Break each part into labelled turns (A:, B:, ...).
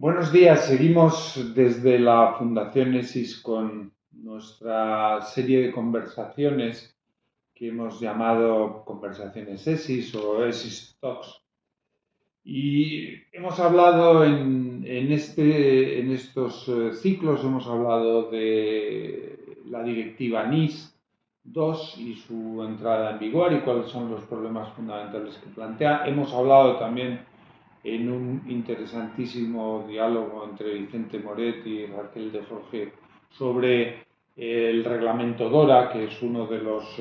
A: Buenos días, seguimos desde la Fundación ESIS con nuestra serie de conversaciones que hemos llamado Conversaciones ESIS o ESIS Talks. Y hemos hablado en estos ciclos, hemos hablado de la directiva NIS 2 y su entrada en vigor y cuáles son los problemas fundamentales que plantea. Hemos hablado también en un interesantísimo diálogo entre Vicente Moret y Raquel de Jorge sobre el reglamento DORA, que es uno de los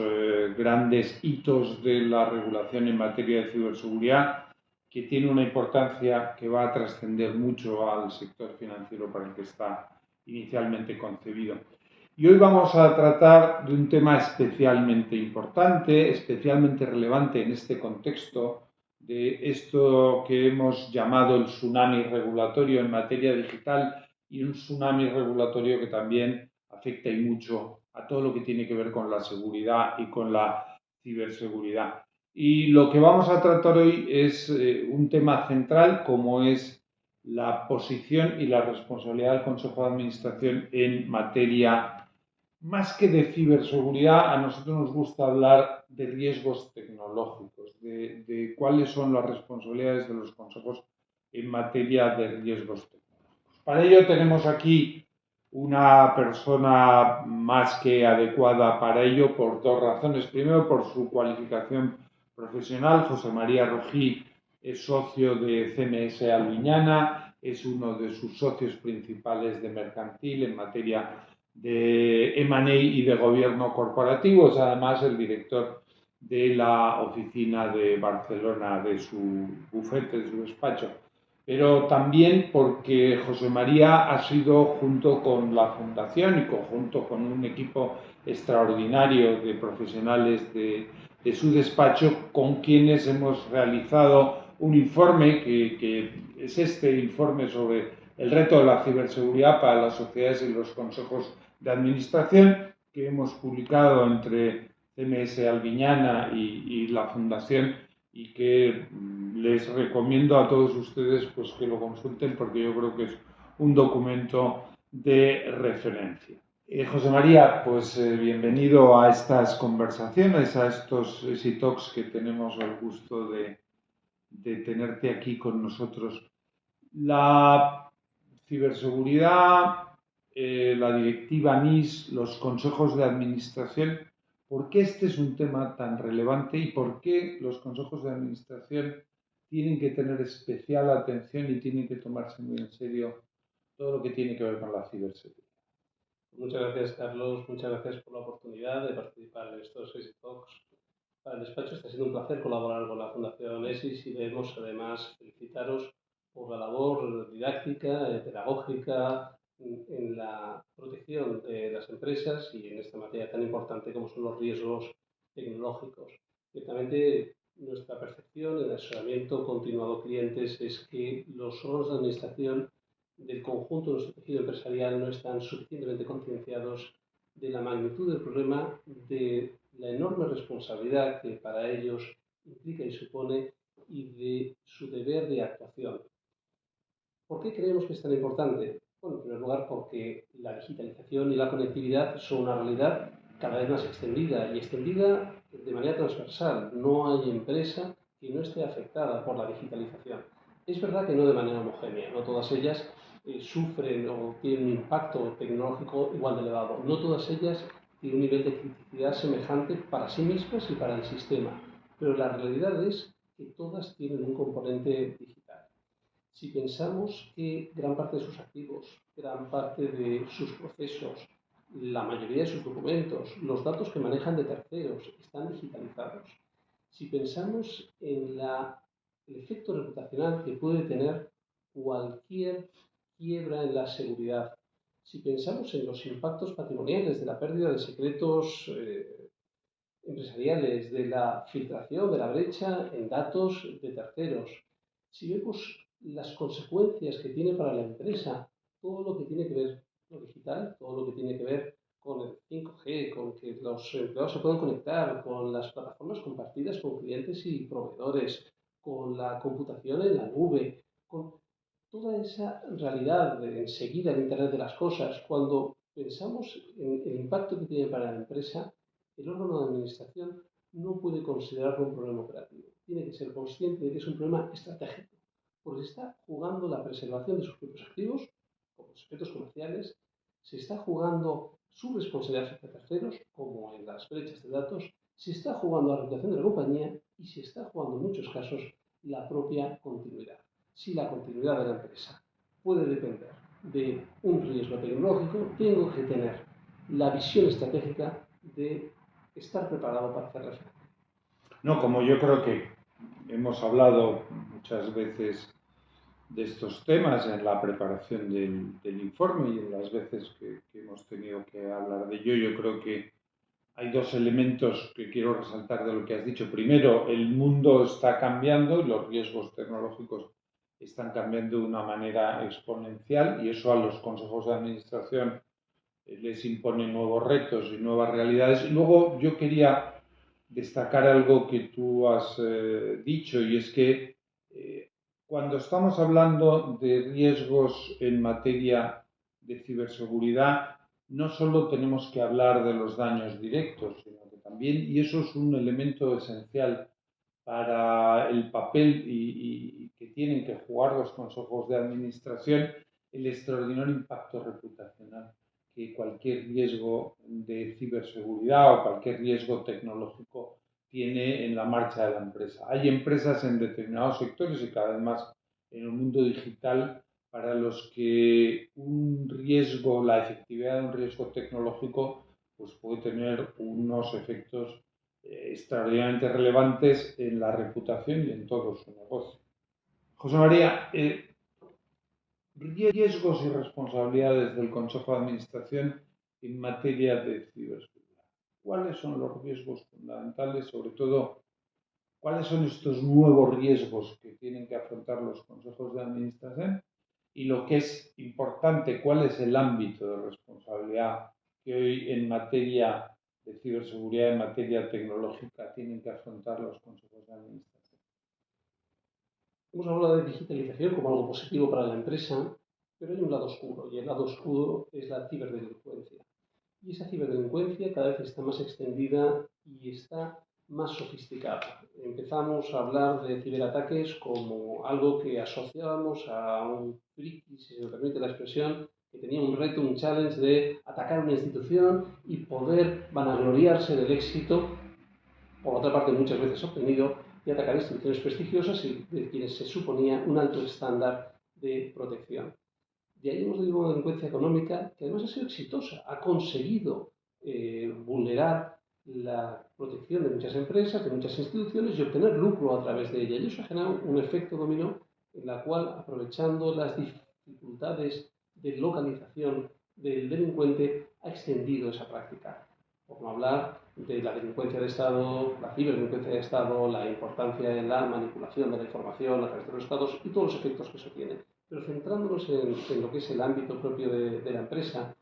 A: grandes hitos de la regulación en materia de ciberseguridad, que tiene una importancia que va a trascender mucho al sector financiero para el que está inicialmente concebido. Y hoy vamos a tratar de un tema especialmente importante, especialmente relevante en este contexto de esto que hemos llamado el tsunami regulatorio en materia digital y un tsunami regulatorio que también afecta y mucho a todo lo que tiene que ver con la seguridad y con la ciberseguridad. Y lo que vamos a tratar hoy es un tema central como es la posición y la responsabilidad del Consejo de Administración en materia más que de ciberseguridad, a nosotros nos gusta hablar de riesgos tecnológicos, de cuáles son las responsabilidades de los consejos en materia de riesgos tecnológicos. Para ello tenemos aquí una persona más que adecuada para ello por dos razones. Primero, por su cualificación profesional. José María Rojí es socio de CMS Alviñana, es uno de sus socios principales de Mercantil en materia de M&A y de gobierno corporativo, es además el director de la oficina de Barcelona, de su bufete, de su despacho. Pero también porque José María ha sido, junto con la Fundación y junto con un equipo extraordinario de profesionales de su despacho, con quienes hemos realizado un informe que es este informe sobre el reto de la ciberseguridad para las sociedades y los consejos de administración, que hemos publicado entre CMS Alviñana y la Fundación, y que les recomiendo a todos ustedes pues, que lo consulten porque yo creo que es un documento de referencia. José María, pues bienvenido a estas conversaciones, a estos Easy Talks que tenemos el gusto de tenerte aquí con nosotros. La ciberseguridad, la directiva NIS, los consejos de administración, ¿por qué este es un tema tan relevante y por qué los consejos de administración tienen que tener especial atención y tienen que tomarse muy en serio todo lo que tiene que ver con la ciberseguridad?
B: Muchas gracias, Carlos. Muchas gracias por la oportunidad de participar en estos ESI Talks. Para el despacho está siendo un placer colaborar con la Fundación ESIS y debemos además felicitaros por la labor didáctica, pedagógica en la protección de las empresas y en esta materia tan importante como son los riesgos tecnológicos. Ciertamente, nuestra percepción en el asesoramiento continuado a clientes es que los órganos de administración del conjunto de nuestro tejido empresarial no están suficientemente concienciados de la magnitud del problema, de la enorme responsabilidad que para ellos implica y supone y de su deber de actuación. ¿Por qué creemos que es tan importante? Bueno, en primer lugar, porque la digitalización y la conectividad son una realidad cada vez más extendida y extendida de manera transversal. No hay empresa que no esté afectada por la digitalización. Es verdad que no de manera homogénea, no todas ellas sufren o tienen un impacto tecnológico igual de elevado. No todas ellas tienen un nivel de criticidad semejante para sí mismas y para el sistema. Pero la realidad es que todas tienen un componente digital. Si pensamos que gran parte de sus activos, gran parte de sus procesos, la mayoría de sus documentos, los datos que manejan de terceros están digitalizados, si pensamos en el efecto reputacional que puede tener cualquier quiebra en la seguridad, si pensamos en los impactos patrimoniales de la pérdida de secretos empresariales, de la filtración, de la brecha en datos de terceros, si vemos las consecuencias que tiene para la empresa todo lo que tiene que ver con lo digital, todo lo que tiene que ver con el 5G, con que los empleados se puedan conectar, con las plataformas compartidas con clientes y proveedores, con la computación en la nube, con toda esa realidad de enseguida el Internet de las cosas, cuando pensamos en el impacto que tiene para la empresa, el órgano de administración no puede considerarlo un problema operativo. Tiene que ser consciente de que es un problema estratégico, porque está jugando la preservación de sus propios activos, como los aspectos comerciales, se está jugando su responsabilidad frente a terceros, como en las brechas de datos, se está jugando la reputación de la compañía y se está jugando en muchos casos la propia continuidad. Si la continuidad de la empresa puede depender de un riesgo tecnológico, tengo que tener la visión estratégica de estar preparado para hacerle frente.
A: No, como yo creo que hemos hablado muchas veces de estos temas en la preparación del informe y en las veces que hemos tenido que hablar de ello, yo creo que hay dos elementos que quiero resaltar de lo que has dicho. Primero, el mundo está cambiando y los riesgos tecnológicos están cambiando de una manera exponencial y eso a los consejos de administración les impone nuevos retos y nuevas realidades. Y luego yo quería destacar algo que tú has dicho y es que cuando estamos hablando de riesgos en materia de ciberseguridad, no solo tenemos que hablar de los daños directos, sino que también, y eso es un elemento esencial para el papel y que tienen que jugar los consejos de administración, el extraordinario impacto reputacional que cualquier riesgo de ciberseguridad o cualquier riesgo tecnológico tiene en la marcha de la empresa. Hay empresas en determinados sectores y cada vez más en el mundo digital para los que un riesgo, la efectividad de un riesgo tecnológico, pues puede tener unos efectos extraordinariamente relevantes en la reputación y en todo su negocio. José María, riesgos y responsabilidades del Consejo de Administración en materia de ciberseguridad. ¿Cuáles son los riesgos fundamentales? Sobre todo, ¿cuáles son estos nuevos riesgos que tienen que afrontar los consejos de administración? Y lo que es importante, ¿cuál es el ámbito de responsabilidad que hoy en materia de ciberseguridad, en materia tecnológica, tienen que afrontar los consejos de administración?
B: Hemos hablado de digitalización como algo positivo para la empresa, pero hay un lado oscuro, y el lado oscuro es la ciberdelincuencia. Y esa ciberdelincuencia cada vez está más extendida y está más sofisticada. Empezamos a hablar de ciberataques como algo que asociábamos a un friki, si se me permite la expresión, que tenía un reto, un challenge de atacar una institución y poder vanagloriarse del éxito, por otra parte muchas veces obtenido, de atacar instituciones prestigiosas y de quienes se suponía un alto estándar de protección. De ahí hemos derivado una delincuencia económica que además ha sido exitosa, ha conseguido vulnerar la protección de muchas empresas, de muchas instituciones y obtener lucro a través de ella. Y eso ha generado un efecto dominó en la cual, aprovechando las dificultades de localización del delincuente, ha extendido esa práctica. Por no hablar de la delincuencia de Estado, la ciberdelincuencia de Estado, la importancia en la manipulación de la información a través de los Estados y todos los efectos que eso tiene. Pero centrándonos en lo que es el ámbito propio de la empresa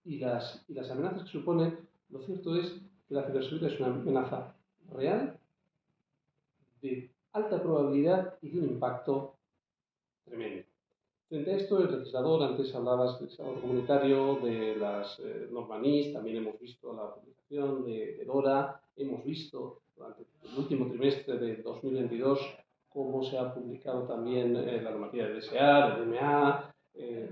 B: y las amenazas que supone, lo cierto es que la ciberseguridad es una amenaza real, de alta probabilidad y de un impacto tremendo. Frente a esto, el legislador, antes hablabas del legislador comunitario, de las normas NIS, también hemos visto la publicación de DORA, hemos visto durante el último trimestre de 2022 cómo se ha publicado también la normativa de DSA, de DMA,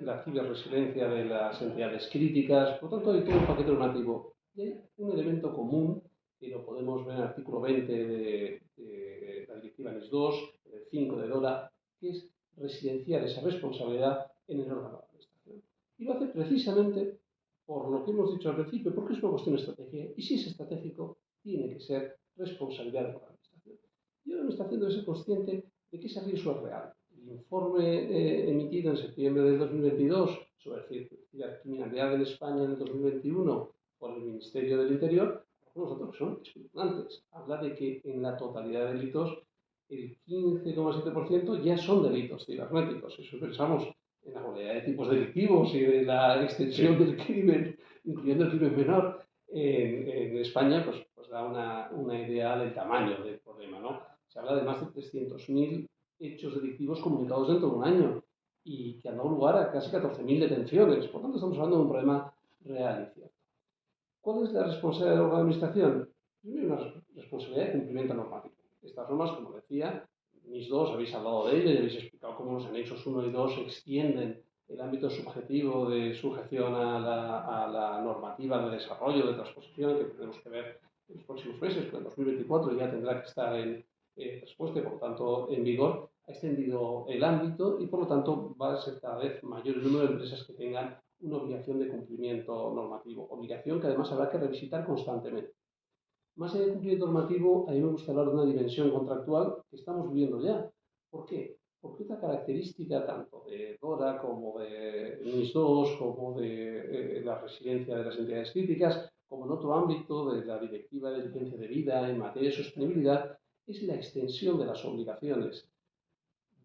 B: la ciberresiliencia de las entidades críticas, por lo tanto hay todo un paquete normativo. Y hay un elemento común que lo podemos ver en el artículo 20 de la directiva NIS 2, el 5 de DORA, que es residenciar esa responsabilidad en el órgano de administración. Y lo hace precisamente por lo que hemos dicho al principio, porque es una cuestión estratégica. Y si es estratégico, tiene que ser responsabilidad de la administración. Y la administración debe ser consciente de que ese riesgo es real. El informe emitido en septiembre del 2022 sobre la criminalidad en España en el 2021 por el Ministerio del Interior, algunos datos son espeluznantes. Habla de que en la totalidad de delitos el 15,7% ya son delitos cibernéticos. Eso pensamos en la oleada de tipos delictivos y de la extensión del crimen, incluyendo el crimen menor, en España, pues da una idea del tamaño del problema, ¿no? Se habla de más de 300.000 hechos delictivos comunicados dentro de un año y que han dado lugar a casi 14.000 detenciones. Por tanto, estamos hablando de un problema real y cierto. ¿Cuál es la responsabilidad de la administración? Primero, una responsabilidad de cumplimiento normativo. Estas normas, como decía, mis dos habéis hablado de ello y habéis explicado cómo los anexos 1 y 2 extienden el ámbito subjetivo de sujeción a la normativa de desarrollo, de transposición, que tenemos que ver en los próximos meses, pero en 2024 ya tendrá que estar en respuesta y, por lo tanto, en vigor. Ha extendido el ámbito y, por lo tanto, va a ser cada vez mayor el número de empresas que tengan una obligación de cumplimiento normativo, obligación que además habrá que revisitar constantemente. Más allá del cumplimiento normativo, a mí me gusta hablar de una dimensión contractual que estamos viviendo ya. ¿Por qué? Porque otra característica tanto de DORA como de NIS2, como de la resiliencia de las entidades críticas, como en otro ámbito de la Directiva de Licencia de Vida en materia de sostenibilidad, es la extensión de las obligaciones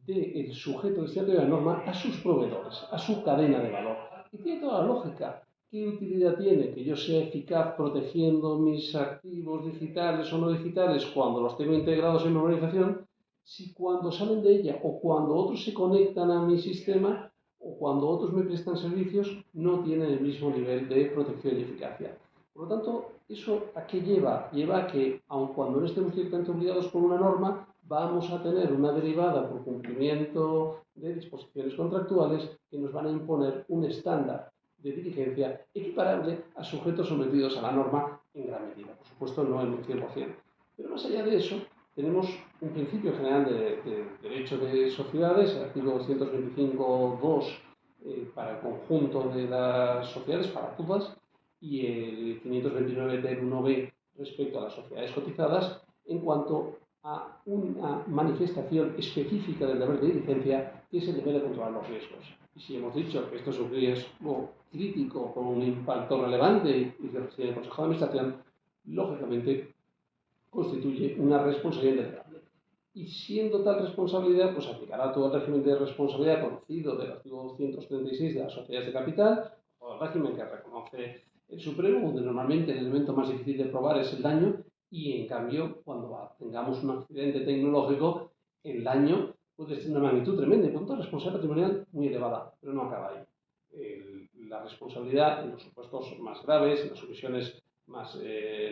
B: del sujeto destinatario de la norma a sus proveedores, a su cadena de valor. Y tiene toda la lógica. ¿Qué utilidad tiene que yo sea eficaz protegiendo mis activos digitales o no digitales cuando los tengo integrados en mi organización, si cuando salen de ella o cuando otros se conectan a mi sistema o cuando otros me prestan servicios no tienen el mismo nivel de protección y eficacia? Por lo tanto, ¿eso a qué lleva? Lleva a que, aun cuando no estemos directamente obligados por una norma, vamos a tener una derivada por cumplimiento de disposiciones contractuales que nos van a imponer un estándar de diligencia equiparable a sujetos sometidos a la norma en gran medida. Por supuesto, no en un 100%. Pero más allá de eso, tenemos un principio general de derecho de sociedades, el artículo 225.2 para el conjunto de las sociedades, para todas, y el 529 del 1b respecto a las sociedades cotizadas, en cuanto a una manifestación específica del deber de diligencia, que es el deber de controlar los riesgos. Y si hemos dicho que esto es un riesgo crítico con un impacto relevante y que reside en el Consejo de Administración, lógicamente constituye una responsabilidad indelegable. Y siendo tal responsabilidad, pues aplicará todo el régimen de responsabilidad conocido del artículo 236 de las sociedades de capital, o el régimen que reconoce el Supremo, donde normalmente el elemento más difícil de probar es el daño, y en cambio, cuando tengamos un accidente tecnológico, el daño puede ser de una magnitud tremenda y por tanto responsabilidad patrimonial muy elevada, pero no acaba ahí. La responsabilidad en los supuestos más graves, en las omisiones más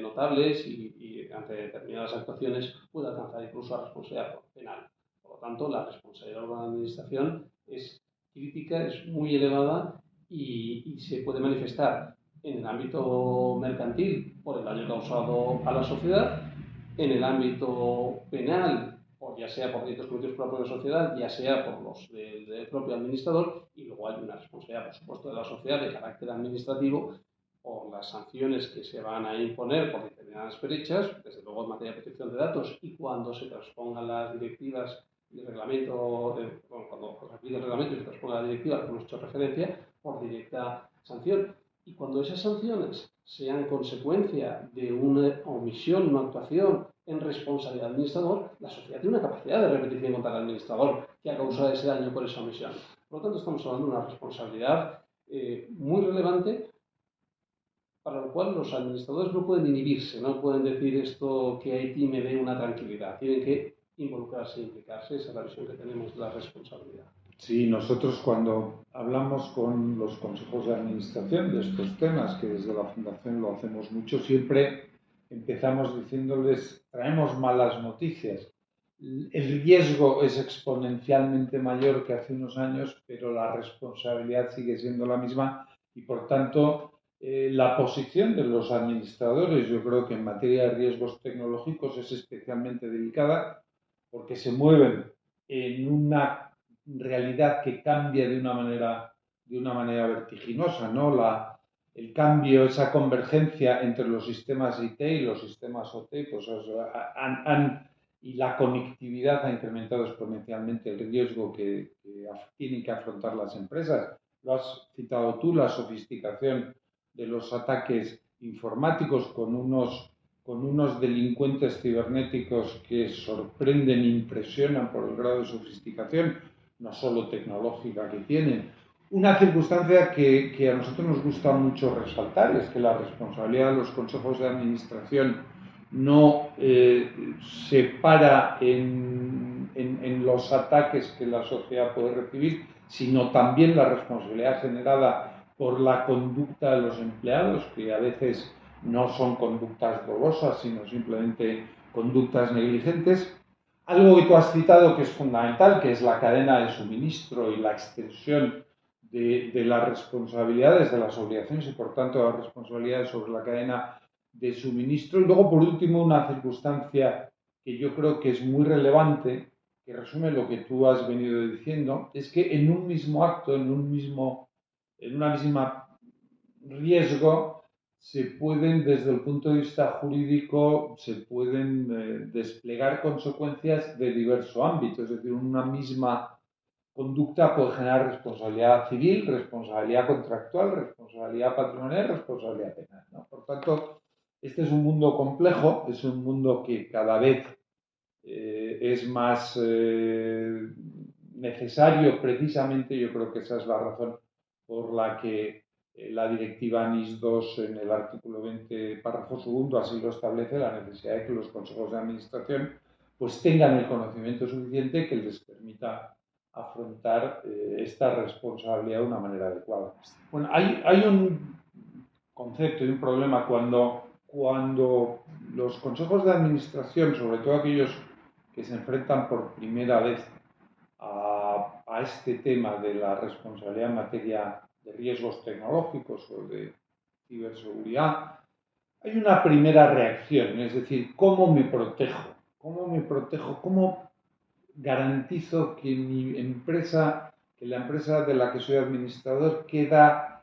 B: notables y ante determinadas actuaciones puede alcanzar incluso a responsabilidad penal. Por lo tanto, la responsabilidad de la administración es crítica, es muy elevada y se puede manifestar en el ámbito mercantil por el daño causado a la sociedad, en el ámbito penal, o ya sea por delitos cometidos por la propia sociedad, ya sea por los del propio administrador, y luego hay una responsabilidad, por supuesto, de la sociedad de carácter administrativo por las sanciones que se van a imponer por determinadas brechas, desde luego en materia de protección de datos y cuando se transpongan las directivas y el reglamento, cuando se aplique el reglamento y se transponga la directiva a la que hemos hecho referencia, por directa sanción. Y cuando esas sanciones sean consecuencia de una omisión, una actuación en responsabilidad del administrador, la sociedad tiene una capacidad de repetición contra el administrador que ha causado ese daño por esa omisión. Por lo tanto, estamos hablando de una responsabilidad muy relevante, para lo cual los administradores no pueden inhibirse, no pueden decir esto que Haití me dé una tranquilidad, tienen que involucrarse e implicarse, esa es la visión que tenemos de la responsabilidad.
A: Sí, nosotros cuando hablamos con los consejos de administración de estos temas, que desde la Fundación lo hacemos mucho, siempre empezamos diciéndoles, traemos malas noticias. El riesgo es exponencialmente mayor que hace unos años, pero la responsabilidad sigue siendo la misma y, por tanto, la posición de los administradores, yo creo que en materia de riesgos tecnológicos es especialmente delicada porque se mueven en una realidad que cambia de una manera vertiginosa, ¿no? El cambio, esa convergencia entre los sistemas IT y los sistemas OT, pues y la conectividad ha incrementado exponencialmente el riesgo que tienen que afrontar las empresas. Lo has citado tú, la sofisticación de los ataques informáticos con unos delincuentes cibernéticos que sorprenden e impresionan por el grado de sofisticación, no solo tecnológica que tienen. Una circunstancia que a nosotros nos gusta mucho resaltar es que la responsabilidad de los consejos de administración no se para en los ataques que la sociedad puede recibir, sino también la responsabilidad generada por la conducta de los empleados, que a veces no son conductas dolosas, sino simplemente conductas negligentes. Algo que tú has citado que es fundamental, que es la cadena de suministro y la extensión de las responsabilidades, de las obligaciones y por tanto las responsabilidades sobre la cadena de suministro. Y luego, por último, una circunstancia que yo creo que es muy relevante, que resume lo que tú has venido diciendo, es que en un mismo acto, en una misma riesgo, se pueden, desde el punto de vista jurídico, se pueden desplegar consecuencias de diverso ámbito. Es decir, una misma conducta puede generar responsabilidad civil, responsabilidad contractual, responsabilidad patrimonial, responsabilidad penal, ¿no? Por tanto, este es un mundo complejo, es un mundo que cada vez es más necesario, precisamente. Yo creo que esa es la razón por la que la directiva NIS 2 en el artículo 20, párrafo segundo, así lo establece, la necesidad de que los consejos de administración pues tengan el conocimiento suficiente que les permita afrontar esta responsabilidad de una manera adecuada. Bueno, hay un concepto y un problema cuando los consejos de administración, sobre todo aquellos que se enfrentan por primera vez a este tema de la responsabilidad en materia de riesgos tecnológicos o de ciberseguridad, hay una primera reacción, es decir, ¿cómo me protejo? ¿Cómo me protejo? ¿Cómo garantizo que mi empresa, que la empresa de la que soy administrador queda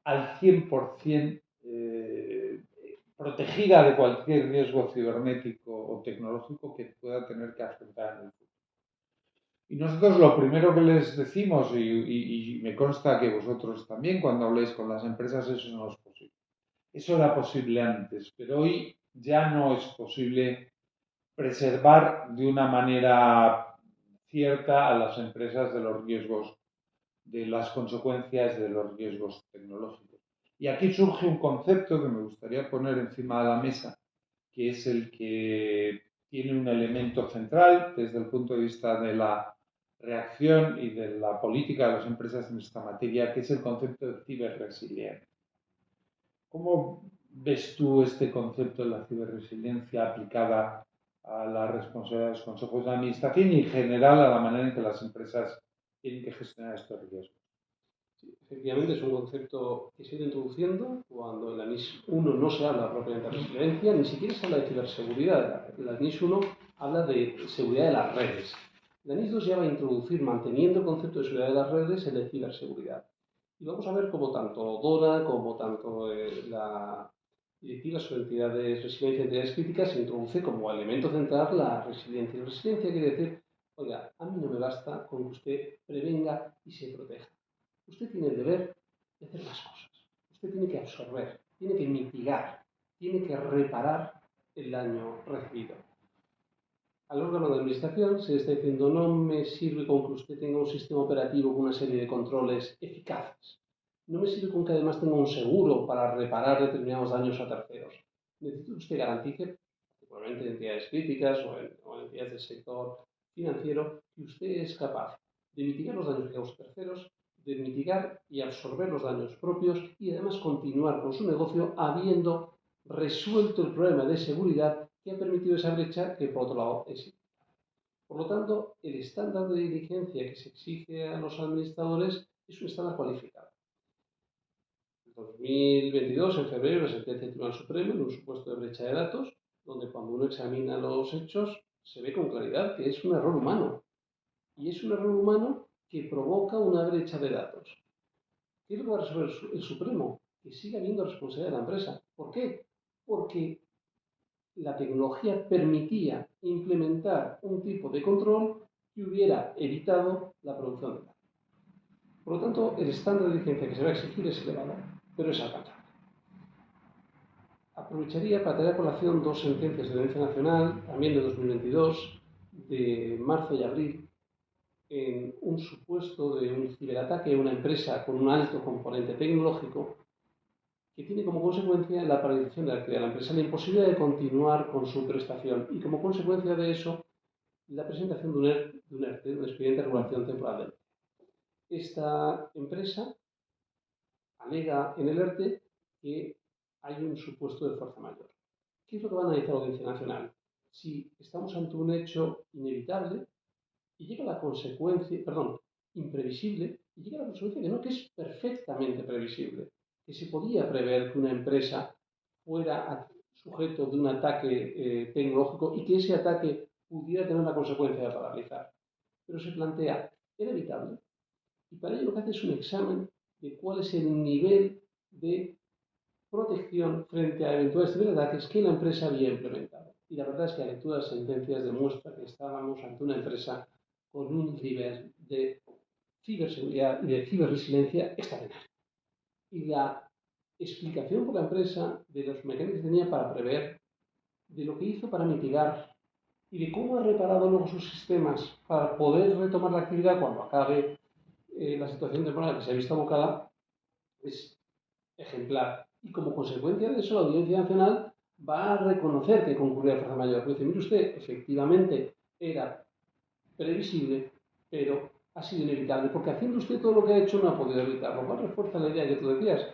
A: al 100% protegida de cualquier riesgo cibernético o tecnológico que pueda tener que afrontar en el futuro? Y nosotros lo primero que les decimos, y me consta que vosotros también cuando habléis con las empresas, eso no es posible. Eso era posible antes, pero hoy ya no es posible preservar de una manera cierta a las empresas de los riesgos, de las consecuencias de los riesgos tecnológicos. Y aquí surge un concepto que me gustaría poner encima de la mesa, que es el que tiene un elemento central desde el punto de vista de la reacción y de la política de las empresas en esta materia, que es el concepto de ciberresiliencia. ¿Cómo ves tú este concepto de la ciberresiliencia aplicada a la responsabilidad de los consejos de administración y en general a la manera en que las empresas tienen que gestionar estos riesgos?
B: Sí, efectivamente, es un concepto que se ha ido introduciendo cuando en la NIS 1 no se habla propiamente de resiliencia, ni siquiera se habla de ciberseguridad. La NIS 1 habla de seguridad de las redes. La NIS 2 ya va a introducir, manteniendo el concepto de seguridad de las redes, el de ciberseguridad. Y vamos a ver cómo tanto DORA como tanto la Directiva sobre entidades, resiliencia de entidades críticas se introduce como elemento central la resiliencia. Y resiliencia quiere decir, oiga, a mí no me basta con que usted prevenga y se proteja. Usted tiene el deber de hacer más cosas. Usted tiene que absorber, tiene que mitigar, tiene que reparar el daño recibido. Al órgano de administración se está diciendo, no me sirve con que usted tenga un sistema operativo con una serie de controles eficaces. No me sirve con que además tenga un seguro para reparar determinados daños a terceros. Necesito que usted garantice, particularmente en entidades críticas o en entidades del sector financiero, que usted es capaz de mitigar los daños que causa terceros, de mitigar y absorber los daños propios y además continuar con su negocio habiendo resuelto el problema de seguridad que ha permitido esa brecha que por otro lado existe. Por lo tanto, el estándar de diligencia que se exige a los administradores es un estándar cualificado. En 2022, en febrero, la sentencia del Tribunal Supremo en un supuesto de brecha de datos, donde cuando uno examina los hechos se ve con claridad que es un error humano. Y es un error humano que provoca una brecha de datos. ¿Qué es lo que va a resolver el Supremo? Que siga habiendo responsabilidad de la empresa. ¿Por qué? Porque la tecnología permitía implementar un tipo de control que hubiera evitado la producción de datos. Por lo tanto, el estándar de diligencia que se va a exigir es elevado, pero es alcanzable. Aprovecharía para traer a colación dos sentencias de audiencia nacional, también de 2022, de marzo y abril, en un supuesto de un ciberataque a una empresa con un alto componente tecnológico que tiene como consecuencia la paralización de la actividad de la empresa, la imposibilidad de continuar con su prestación y como consecuencia de eso la presentación de un ERTE, un expediente de regulación temporal. esta empresa alega en el ERTE que hay un supuesto de fuerza mayor. ¿Qué es lo que va a analizar la Audiencia Nacional? Si estamos ante un hecho inevitable y llega la consecuencia, perdón, imprevisible, y llega la consecuencia que no, que es perfectamente previsible, que se podía prever que una empresa fuera sujeto de un ataque tecnológico y que ese ataque pudiera tener la consecuencia de paralizar. Pero se plantea, ¿era evitable? Y para ello lo que hace es un examen de cuál es el nivel de protección frente a eventuales ciberataques que la empresa había implementado. Y la verdad es que la lectura de sentencias demuestra que estábamos ante una empresa con un nivel de ciberseguridad y de ciberresiliencia extraordinario. Y la explicación por la empresa de los mecanismos que tenía para prever, de lo que hizo para mitigar y de cómo ha reparado luego sus sistemas para poder retomar la actividad cuando acabe la situación temporal que se ha visto abocada, es ejemplar. Y como consecuencia de eso, la Audiencia Nacional va a reconocer que concurría a fuerza mayor. Dice, mire usted, efectivamente era previsible, pero ha sido inevitable, porque haciendo usted todo lo que ha hecho no ha podido evitarlo. Lo cual refuerza la idea que tú decías.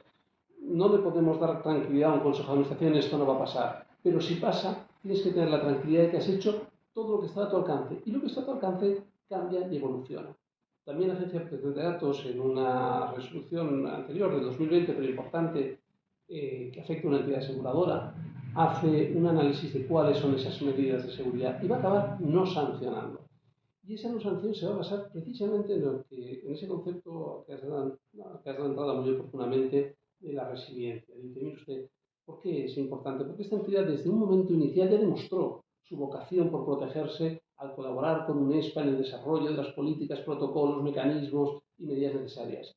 B: No le podemos dar tranquilidad a un consejo de administración, esto no va a pasar. Pero si pasa, tienes que tener la tranquilidad de que has hecho todo lo que está a tu alcance. Y lo que está a tu alcance cambia y evoluciona. También la Agencia de Protección de Datos, en una resolución anterior de 2020, pero importante, que afecta a una entidad aseguradora, hace un análisis de cuáles son esas medidas de seguridad y va a acabar no sancionando. Y esa no sanción se va a basar precisamente en ese concepto que has dado entrada muy oportunamente de la resiliencia. Dice, mire usted, ¿por qué es importante? Porque esta entidad desde un momento inicial ya demostró su vocación por protegerse al colaborar con UNESPA en el desarrollo de las políticas, protocolos, mecanismos y medidas necesarias.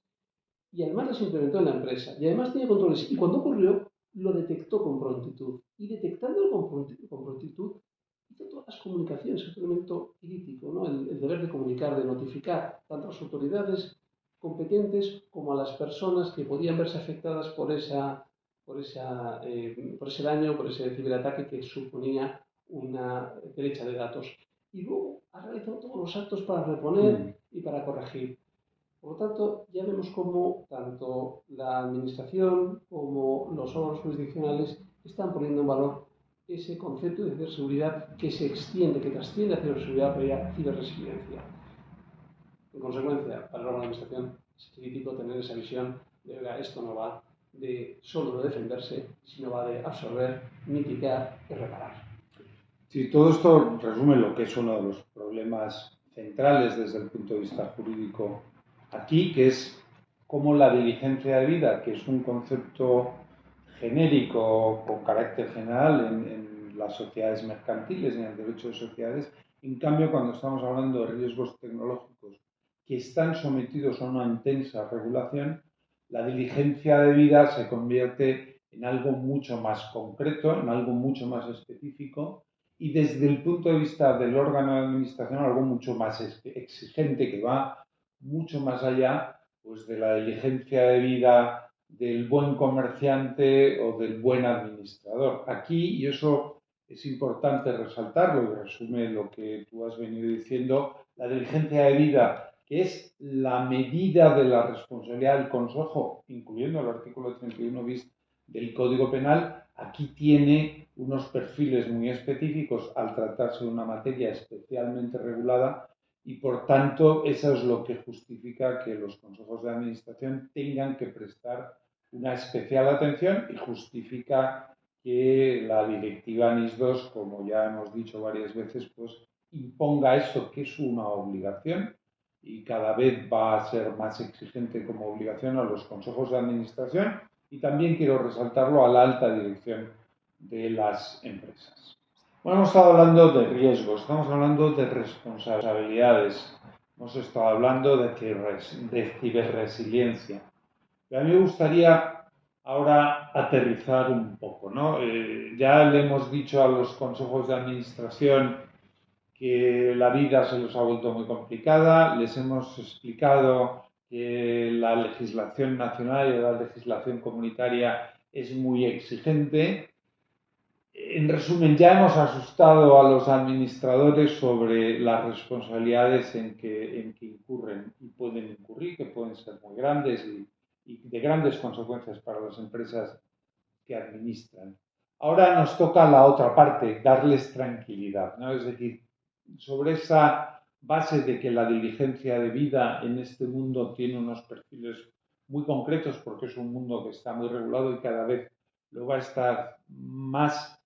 B: Y además las implementó en la empresa. Y además tenía controles. Y cuando ocurrió, lo detectó con prontitud. Y detectándolo con prontitud, hizo todas las comunicaciones, es un elemento crítico, ¿no? El deber de comunicar, de notificar tanto a las autoridades competentes como a las personas que podían verse afectadas por ese daño, por ese ciberataque que suponía una brecha de datos. Y luego ha realizado todos los actos para reponer y para corregir. Por lo tanto, ya vemos cómo tanto la Administración como los órganos jurisdiccionales están poniendo en valor ese concepto de ciberseguridad que se extiende, que trasciende a ciberseguridad pero a ciberresiliencia. En consecuencia, para el órgano de Administración es crítico tener esa visión de que esto no va de solo de defenderse, sino va de absorber, mitigar y reparar.
A: Sí, todo esto resume lo que es uno de los problemas centrales desde el punto de vista jurídico aquí, que es cómo la diligencia debida, que es un concepto genérico con carácter general en las sociedades mercantiles, en el derecho de sociedades, en cambio cuando estamos hablando de riesgos tecnológicos que están sometidos a una intensa regulación, la diligencia debida se convierte en algo mucho más concreto, en algo mucho más específico, y desde el punto de vista del órgano de administración algo mucho más exigente que va mucho más allá pues, de la diligencia debida del buen comerciante o del buen administrador. Aquí, y eso es importante resaltarlo y resume lo que tú has venido diciendo, la diligencia debida, que es la medida de la responsabilidad del Consejo, incluyendo el artículo 31 bis del Código Penal, aquí tiene unos perfiles muy específicos al tratarse de una materia especialmente regulada y, por tanto, eso es lo que justifica que los consejos de administración tengan que prestar una especial atención y justifica que la directiva NIS2, como ya hemos dicho varias veces, pues imponga esto, que es una obligación y cada vez va a ser más exigente como obligación a los consejos de administración y también quiero resaltarlo a la alta dirección de las empresas. Bueno, hemos estado hablando de riesgos, estamos hablando de responsabilidades, hemos estado hablando de ciberresiliencia. Pero a mí me gustaría ahora aterrizar un poco, ¿no? Ya le hemos dicho a los consejos de administración que la vida se les ha vuelto muy complicada, les hemos explicado que la legislación nacional y la legislación comunitaria es muy exigente. En resumen, ya hemos asustado a los administradores sobre las responsabilidades en que incurren y pueden incurrir, que pueden ser muy grandes y de grandes consecuencias para las empresas que administran. Ahora nos toca la otra parte, darles tranquilidad, ¿no? Es decir, sobre esa base de que la diligencia de vida en este mundo tiene unos perfiles muy concretos porque es un mundo que está muy regulado y cada vez lo va a estar más.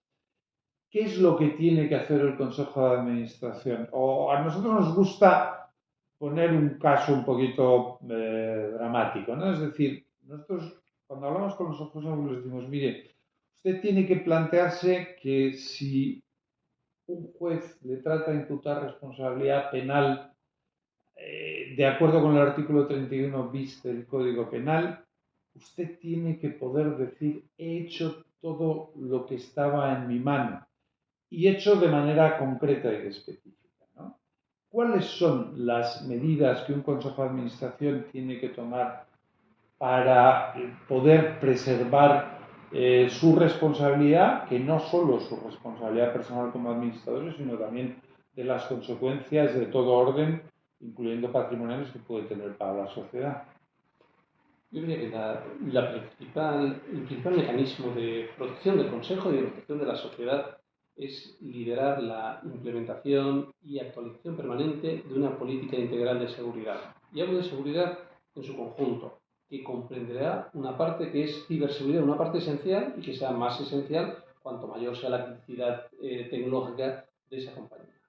A: ¿Qué es lo que tiene que hacer el Consejo de Administración? O a nosotros nos gusta poner un caso un poquito dramático, ¿no? Es decir, nosotros cuando hablamos con los funcionarios les decimos, mire, usted tiene que plantearse que si un juez le trata de imputar responsabilidad penal de acuerdo con el artículo 31 bis del Código Penal, usted tiene que poder decir, he hecho todo lo que estaba en mi mano y hecho de manera concreta y específica, ¿no? ¿Cuáles son las medidas que un Consejo de Administración tiene que tomar para poder preservar su responsabilidad, que no solo su responsabilidad personal como administradores, sino también de las consecuencias de todo orden, incluyendo patrimoniales, que puede tener para la sociedad?
B: Yo diría que el principal mecanismo de protección del Consejo y de protección de la sociedad es liderar la implementación y actualización permanente de una política integral de seguridad. Y hablo de seguridad en su conjunto, que comprenderá una parte que es ciberseguridad, una parte esencial y que sea más esencial cuanto mayor sea la criticidad tecnológica de esa compañía.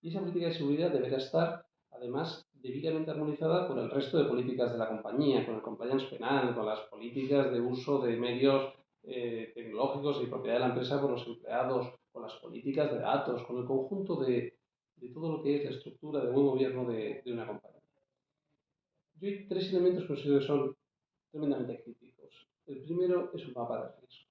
B: Y esa política de seguridad deberá estar, además, debidamente armonizada con el resto de políticas de la compañía, con el compliance penal, con las políticas de uso de medios tecnológicos y propiedad de la empresa por los empleados, con las políticas de datos, con el conjunto de todo lo que es la estructura de buen gobierno de una compañía. Yo hay tres elementos que considero que son tremendamente críticos. El primero es un mapa de riesgos.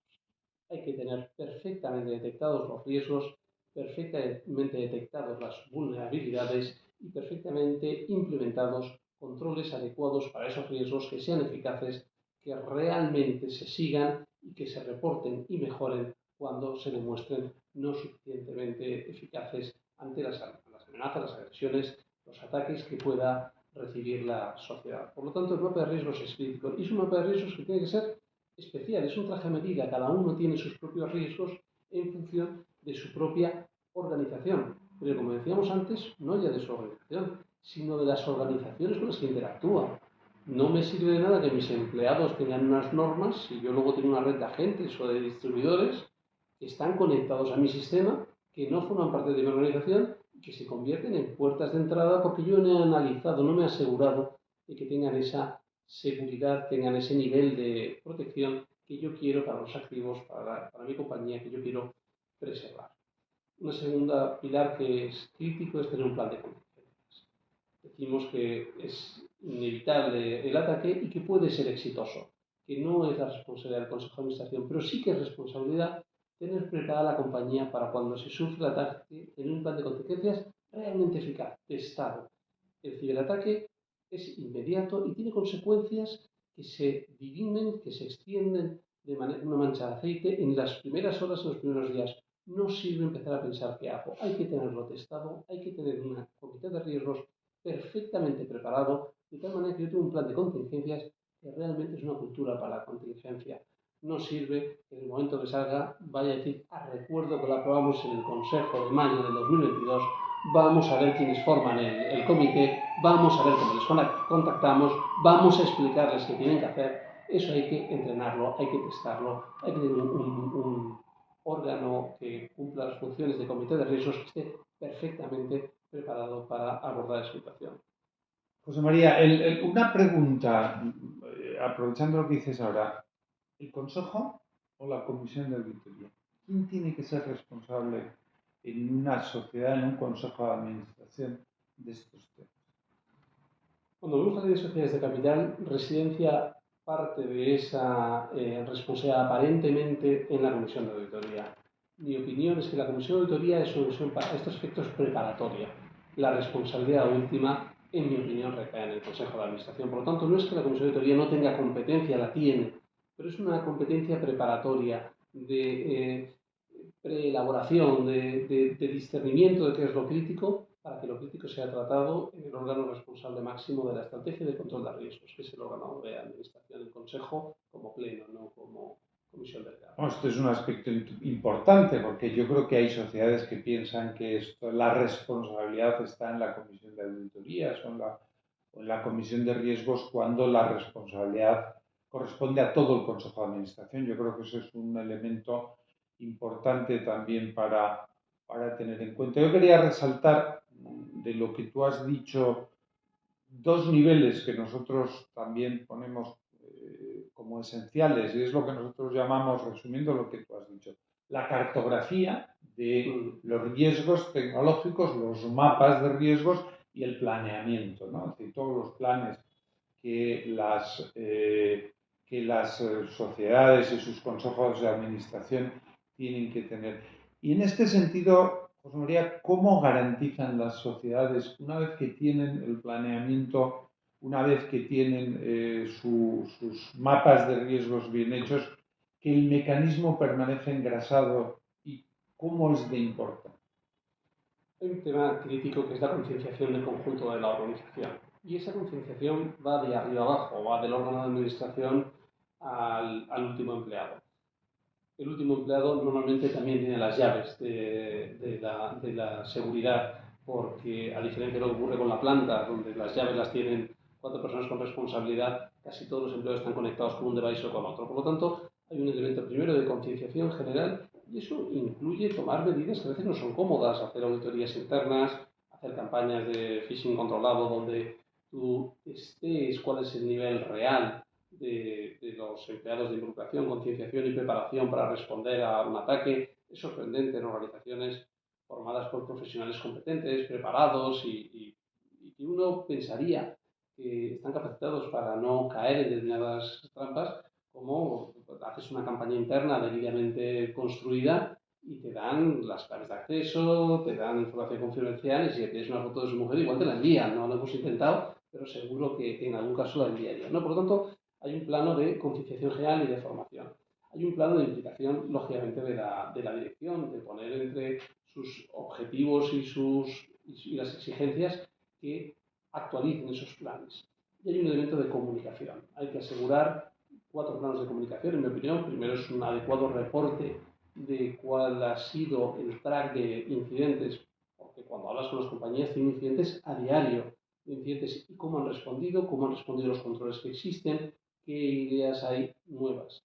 B: Hay que tener perfectamente detectados los riesgos, perfectamente detectados las vulnerabilidades y perfectamente implementados controles adecuados para esos riesgos que sean eficaces, que realmente se sigan y que se reporten y mejoren cuando se demuestren no suficientemente eficaces ante las amenazas, las agresiones, los ataques que pueda recibir la sociedad. Por lo tanto, el mapa de riesgos es crítico y es un mapa de riesgos que tiene que ser especial, es un traje a medida, cada uno tiene sus propios riesgos en función de su propia organización. Pero como decíamos antes, no ya de su organización, sino de las organizaciones con las que interactúa. No me sirve de nada que mis empleados tengan unas normas y yo luego tengo una red de agentes o de distribuidores que están conectados a mi sistema, que no forman parte de mi organización y que se convierten en puertas de entrada porque yo no he analizado, no me he asegurado de que tengan esa seguridad, tengan ese nivel de protección que yo quiero para los activos, para mi compañía, que yo quiero preservar. Una segunda pilar que es crítico es tener un plan de contingencias. Decimos que es inevitable el ataque y que puede ser exitoso, que no es la responsabilidad del Consejo de Administración, pero sí que es responsabilidad tener preparada la compañía para cuando se sufre el ataque, tener un plan de contingencias realmente eficaz, testado. El ciberataque es inmediato y tiene consecuencias que se dirimen, que se extienden de manera, una mancha de aceite en las primeras horas, en los primeros días. No sirve empezar a pensar qué hago. Hay que tenerlo testado, hay que tener un comité de riesgos perfectamente preparado, de tal manera que yo tenga un plan de contingencias que realmente es una cultura para la contingencia. No sirve que en el momento que salga vaya a decir, recuerdo que lo aprobamos en el Consejo de mayo del 2022, vamos a ver quiénes forman el comité, vamos a ver cómo les contactamos, vamos a explicarles qué tienen que hacer. Eso hay que entrenarlo, hay que testarlo, hay que tener un órgano que cumpla las funciones de comité de riesgos que esté perfectamente preparado para abordar la situación.
A: José María, una pregunta, aprovechando lo que dices ahora, ¿el Consejo o la Comisión de Auditoría? ¿Quién tiene que ser responsable en una sociedad, en un Consejo de Administración de estos temas?
B: Cuando vemos la ley de sociedades de capital, residencia parte de esa responsabilidad aparentemente en la Comisión de Auditoría. Mi opinión es que la Comisión de Auditoría es una comisión para estos efectos preparatoria. La responsabilidad última, en mi opinión, recae en el Consejo de Administración. Por lo tanto, no es que la Comisión de Auditoría no tenga competencia, la tiene, pero es una competencia preparatoria de preelaboración, de discernimiento de qué es lo crítico, para que lo crítico sea tratado en el órgano responsable máximo de la estrategia de control de riesgos, que es el órgano de administración del Consejo como pleno, no como comisión delegada.
A: Bueno, esto es un aspecto importante porque yo creo que hay sociedades que piensan que la responsabilidad está en la comisión de auditorías o en la comisión de riesgos cuando la responsabilidad corresponde a todo el Consejo de Administración. Yo creo que eso es un elemento importante también para tener en cuenta. Yo quería resaltar de lo que tú has dicho dos niveles que nosotros también ponemos como esenciales, y es lo que nosotros llamamos, resumiendo lo que tú has dicho, la cartografía de los riesgos tecnológicos, los mapas de riesgos y el planeamiento, ¿no? Es decir, todos los planes que las sociedades y sus consejos de administración tienen que tener. Y en este sentido, José María, ¿cómo garantizan las sociedades, una vez que tienen el planeamiento, una vez que tienen sus mapas de riesgos bien hechos, que el mecanismo permanece engrasado y cómo es de importante?
B: Hay un tema crítico que es la concienciación del conjunto de la organización. Y esa concienciación va de arriba abajo, va del órgano de administración al último empleado. El último empleado normalmente también tiene las llaves de la seguridad, porque a diferencia de lo que ocurre con la planta, donde las llaves las tienen 4 personas con responsabilidad, casi todos los empleados están conectados con un device o con otro. Por lo tanto, hay un elemento primero de concienciación general y eso incluye tomar medidas que a veces no son cómodas, hacer auditorías internas, hacer campañas de phishing controlado donde tú estés cuál es el nivel real de los empleados de involucración, concienciación y preparación para responder a un ataque. Es sorprendente en organizaciones formadas por profesionales competentes, preparados y que uno pensaría que están capacitados para no caer en determinadas trampas, como haces una campaña interna debidamente construida y te dan las claves de acceso, te dan información confidencial y si tienes una foto de su mujer igual te la envían, no lo hemos intentado, pero seguro que en algún caso la enviarían, ¿no? Por lo tanto, hay un plano de concienciación general y de formación. Hay un plano de implicación, lógicamente, de la dirección, de poner entre sus objetivos y las exigencias que actualicen esos planes. Y hay un elemento de comunicación. Hay que asegurar 4 planos de comunicación, en mi opinión. Primero es un adecuado reporte de cuál ha sido el track de incidentes, porque cuando hablas con las compañías tienen incidentes a diario, incidentes y cómo han respondido los controles que existen, qué ideas hay nuevas.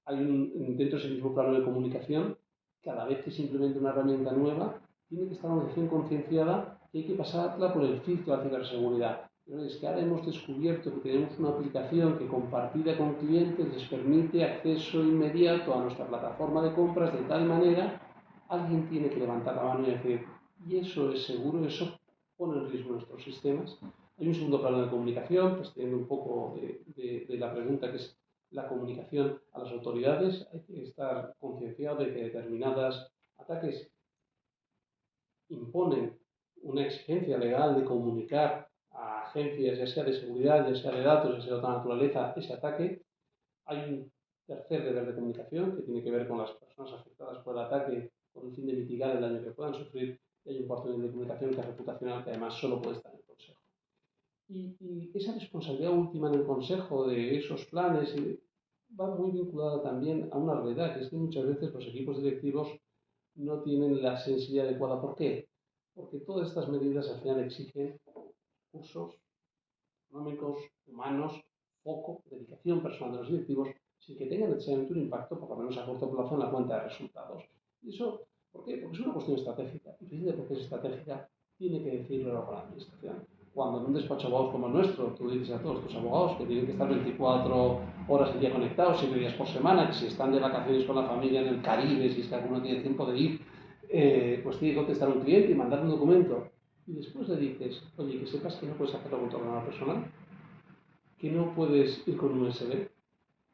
B: Hay dentro de ese mismo plano de comunicación, cada vez que se implementa una herramienta nueva, tiene que estar la organización concienciada que hay que pasarla por el filtro de la ciberseguridad. Es que ahora hemos descubierto que tenemos una aplicación que compartida con clientes les permite acceso inmediato a nuestra plataforma de compras de tal manera, alguien tiene que levantar la mano y decir, y eso es seguro, eso pone en riesgo nuestros sistemas. Hay un segundo plano de comunicación, pues teniendo un poco de la pregunta que es la comunicación a las autoridades. Hay que estar concienciado de que determinados ataques imponen una exigencia legal de comunicar a agencias, ya sea de seguridad, ya sea de datos, ya sea de otra naturaleza, ese ataque. Hay un tercer deber de comunicación que tiene que ver con las personas afectadas por el ataque con el fin de mitigar el daño que puedan sufrir. Y hay un cuarto deber de comunicación que es reputacional, que además solo puede estar en el Consejo. Y esa responsabilidad última en el Consejo de esos planes va muy vinculada también a una realidad, que es que muchas veces los equipos directivos no tienen la sensibilidad adecuada. ¿Por qué? Porque todas estas medidas al final exigen recursos económicos, humanos, foco, dedicación personal de los directivos, sin que tengan necesariamente un impacto, por lo menos a corto plazo, en la cuenta de resultados. ¿Y eso por qué? Porque es una cuestión estratégica. Y precisamente porque es estratégica, tiene que decirlo con la administración. Cuando en un despacho de abogados como el nuestro, tú dices a todos tus abogados que tienen que estar 24 horas al día conectados, 7 días por semana, que si están de vacaciones con la familia en el Caribe, si es que alguno tiene tiempo de ir, pues tiene que contestar a un cliente y mandar un documento. Y después le dices, oye, que sepas que no puedes hacerlo con tu ordenador personal, que no puedes ir con un USB,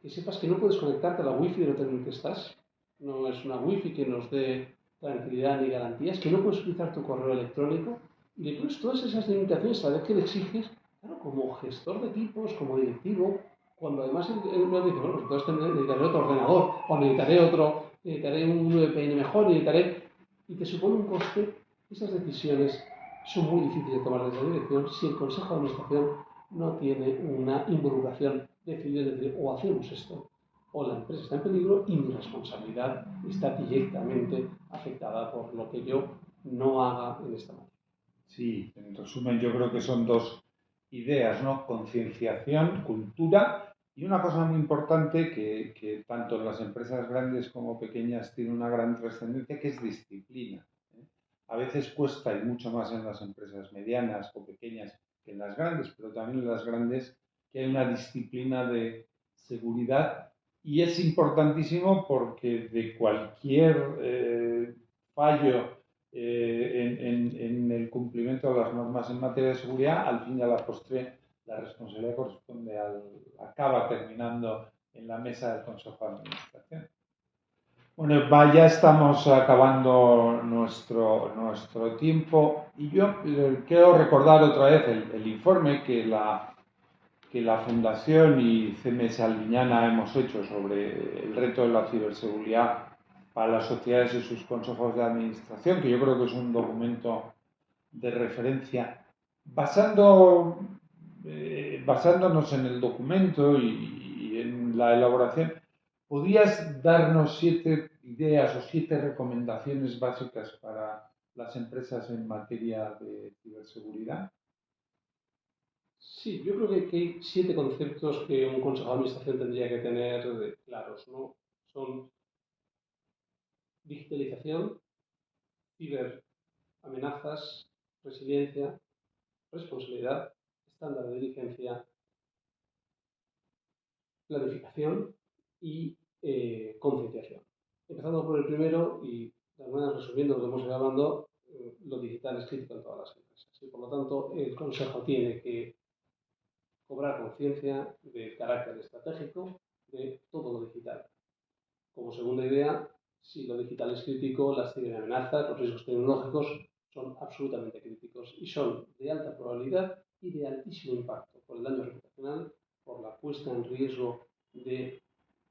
B: que sepas que no puedes conectarte a la wifi del hotel en el que estás, no es una wifi que nos dé tranquilidad ni garantías, que no puedes utilizar tu correo electrónico, y le pones todas esas limitaciones a la vez que le exiges, claro, como gestor de equipos, como directivo, cuando además él me dice, bueno, pues entonces necesitaré otro ordenador, o necesitaré otro, necesitaré un VPN mejor, y te supone un coste. Esas decisiones son muy difíciles de tomar desde la dirección si el Consejo de Administración no tiene una involucración decidida, es decir, o hacemos esto, o la empresa está en peligro y mi responsabilidad está directamente afectada por lo que yo no haga en esta materia.
A: Sí, en resumen, yo creo que son dos ideas, ¿no? Concienciación, cultura y una cosa muy importante que tanto en las empresas grandes como pequeñas tiene una gran trascendencia, que es disciplina. ¿Eh? A veces cuesta y mucho más en las empresas medianas o pequeñas que en las grandes, pero también en las grandes que hay una disciplina de seguridad y es importantísimo porque de cualquier fallo en el cumplimiento de las normas en materia de seguridad, al fin y a la postre la responsabilidad corresponde acaba terminando en la mesa del Consejo de Administración. Bueno, ya estamos acabando nuestro tiempo y yo quiero recordar otra vez el informe que la Fundación y CMS Alviñana hemos hecho sobre el reto de la ciberseguridad para las sociedades y sus consejos de administración, que yo creo que es un documento de referencia. Basándonos en el documento y en la elaboración, ¿podrías darnos 7 ideas o 7 recomendaciones básicas para las empresas en materia de ciberseguridad?
B: Sí, yo creo que hay 7 conceptos que un consejo de administración tendría que tener claros, ¿no? Son digitalización, ciberamenazas, resiliencia, responsabilidad, estándar de diligencia, planificación y concienciación. Empezando por el primero y de alguna manera resumiendo lo que hemos ido hablando, lo digital es crítico en todas las empresas. Y por lo tanto, el consejo tiene que cobrar conciencia del carácter estratégico de todo lo digital. Como segunda idea, si lo digital es crítico, las ciberamenazas, los riesgos tecnológicos son absolutamente críticos y son de alta probabilidad y de altísimo impacto por el daño reputacional, por la puesta en riesgo de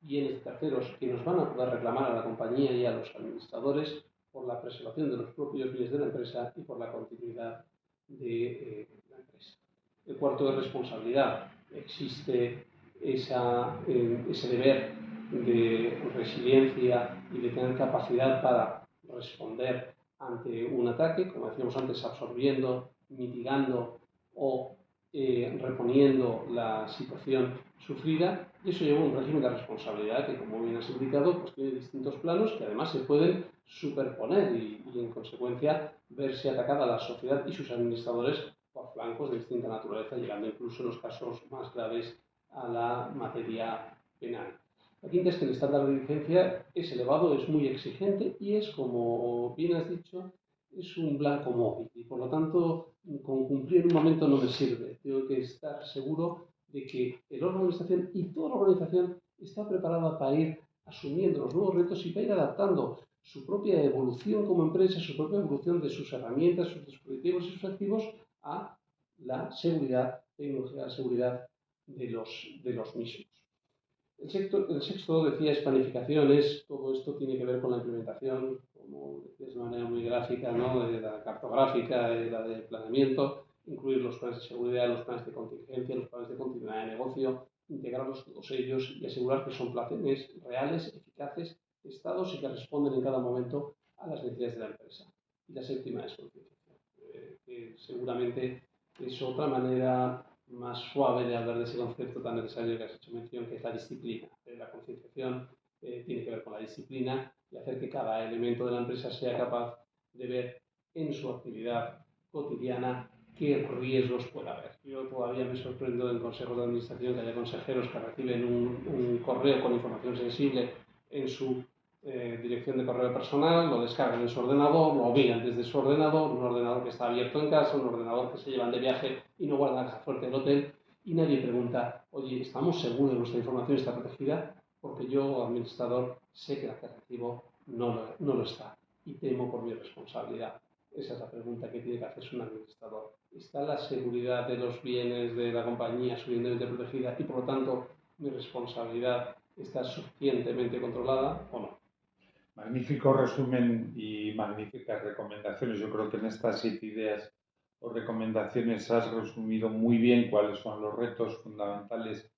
B: bienes de terceros que nos van a poder reclamar a la compañía y a los administradores, por la preservación de los propios bienes de la empresa y por la continuidad de la empresa. El cuarto es responsabilidad. Existe ese deber de resiliencia y de tener capacidad para responder ante un ataque, como decíamos antes, absorbiendo, mitigando o reponiendo la situación sufrida, y eso lleva a un régimen de responsabilidad que, como bien has indicado, pues tiene distintos planos que además se pueden superponer y en consecuencia verse atacada la sociedad y sus administradores por flancos de distinta naturaleza, llegando incluso en los casos más graves a la materia penal. La quinta es que el estándar de diligencia es elevado, es muy exigente y es, como bien has dicho, es un blanco móvil y por lo tanto con cumplir en un momento no me sirve. Tengo que estar seguro de que el órgano de administración y toda la organización está preparada para ir asumiendo los nuevos retos y para ir adaptando su propia evolución como empresa, su propia evolución de sus herramientas, sus dispositivos y sus activos a la seguridad, tecnología de seguridad de los mismos. El sexto, decía, es planificaciones. Todo esto tiene que ver con la implementación, como decías de manera muy gráfica, ¿no? De la cartográfica, de la de planeamiento, incluir los planes de seguridad, los planes de contingencia, los planes de continuidad de negocio, integrarlos todos ellos y asegurar que son planes reales, eficaces, testados y que responden en cada momento a las necesidades de la empresa. Y la séptima es concienciación, que seguramente es otra manera más suave de hablar de ese concepto tan necesario que has hecho mención, que es la disciplina. La concienciación tiene que ver con la disciplina y hacer que cada elemento de la empresa sea capaz de ver en su actividad cotidiana qué riesgos puede haber. Yo todavía me sorprendo en consejos de administración que haya consejeros que reciben un correo con información sensible en su dirección de correo personal, lo descargan en su ordenador, lo miran desde su ordenador, un ordenador que está abierto en casa, un ordenador que se llevan de viaje y no guardan la caja fuerte del hotel, y nadie pregunta, oye, ¿estamos seguros de que nuestra información está protegida? Porque yo, administrador, sé que la que recibo no lo está y temo por mi responsabilidad. Esa es la pregunta que tiene que hacerse un administrador. ¿Está la seguridad de los bienes de la compañía suficientemente protegida y, por lo tanto, mi responsabilidad está suficientemente controlada o no?
A: magnífico resumen y magníficas recomendaciones. Yo creo que en estas 7 ideas o recomendaciones has resumido muy bien cuáles son los retos fundamentales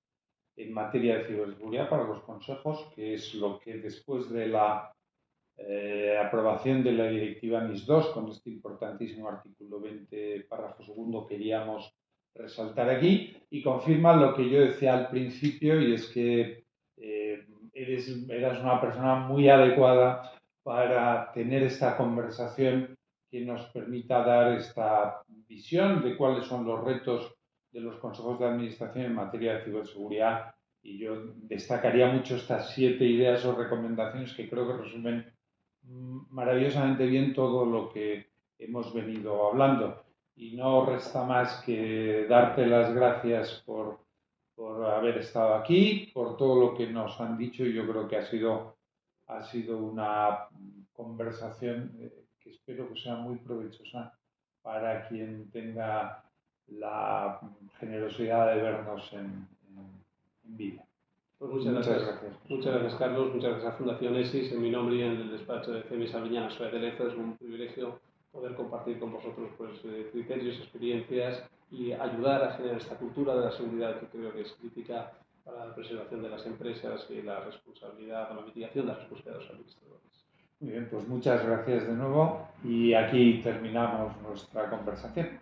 A: en materia de ciberseguridad para los consejos, que es lo que después de la aprobación de la directiva NIS 2, con este importantísimo artículo 20, párrafo segundo, queríamos resaltar aquí, y confirma lo que yo decía al principio, y es que eras una persona muy adecuada para tener esta conversación que nos permita dar esta visión de cuáles son los retos de los consejos de administración en materia de ciberseguridad. Y yo destacaría mucho estas 7 ideas o recomendaciones que creo que resumen maravillosamente bien todo lo que hemos venido hablando. Y no resta más que darte las gracias por haber estado aquí, por todo lo que nos han dicho, y yo creo que ha sido una conversación que espero que sea muy provechosa para quien tenga la generosidad de vernos en vivo.
B: Pues
A: Muchas gracias.
B: muchas gracias Carlos, muchas gracias a Fundación ESIS, en mi nombre y en el despacho de CEMIS Alviñana Soy de Lezo. Es un privilegio poder compartir con vosotros pues, criterios, experiencias y ayudar a generar esta cultura de la seguridad que creo que es crítica para la preservación de las empresas y la responsabilidad, la mitigación de la responsabilidad de los administradores.
A: Muy bien, pues muchas gracias de nuevo y aquí terminamos nuestra conversación.